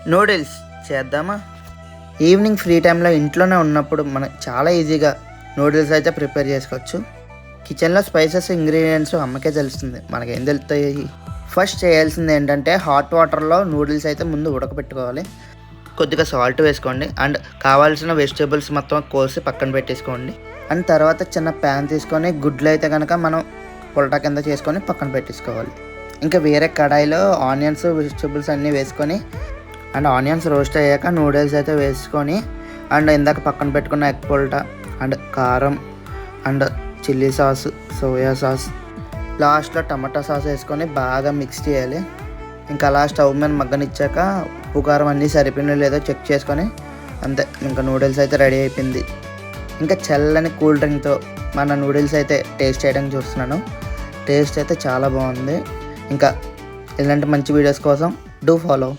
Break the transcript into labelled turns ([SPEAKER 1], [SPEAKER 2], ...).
[SPEAKER 1] Noodles చేద్దామా? Evening free టైంలో ఇంట్లోనే ఉన్నప్పుడు మనం చాలా ఈజీగా నూడిల్స్ అయితే ప్రిపేర్ చేసుకోవచ్చు. కిచెన్లో స్పైసెస్ ఇంగ్రీడియంట్స్ అమ్మకే తెలుస్తుంది, మనకేం తెలుస్తాయి. ఫస్ట్ చేయాల్సింది ఏంటంటే హాట్ వాటర్లో నూడిల్స్ అయితే ముందు ఉడకబెట్టుకోవాలి. కొద్దిగా సాల్ట్ వేసుకోండి అండ్ కావాల్సిన వెజిటేబుల్స్ మొత్తం కోసి పక్కన పెట్టేసుకోండి. అండ్ తర్వాత చిన్న ప్యాన్ తీసుకొని గుడ్లు అయితే కనుక మనం పొలటా కింద చేసుకొని పక్కన పెట్టేసుకోవాలి. ఇంకా వేరే కడాయిలో ఆనియన్స్ వెజిటేబుల్స్ అన్నీ వేసుకొని అండ్ ఆనియన్స్ రోస్ట్ అయ్యాక నూడిల్స్ అయితే వేసుకొని అండ్ ఇందాక పక్కన పెట్టుకున్న ఎగ్ పొలటా అండ్ కారం and chilli sauce, soya sauce, లాస్ట్లో టమాటా సాస్ వేసుకొని బాగా మిక్స్ చేయాలి. ఇంకా అలా స్టవ్ మీద మగ్గనిచ్చాక ఉప్పు కారం అన్నీ సరిపోయినా లేదో చెక్ చేసుకొని అంతే, ఇంకా నూడిల్స్ అయితే రెడీ అయిపోయింది. ఇంకా చల్లని కూల్ డ్రింక్తో మన నూడిల్స్ అయితే టేస్ట్ చేయడానికి చూస్తున్నాను. టేస్ట్ అయితే చాలా బాగుంది. ఇంకా ఇలాంటి మంచి వీడియోస్ కోసం డూ ఫాలో.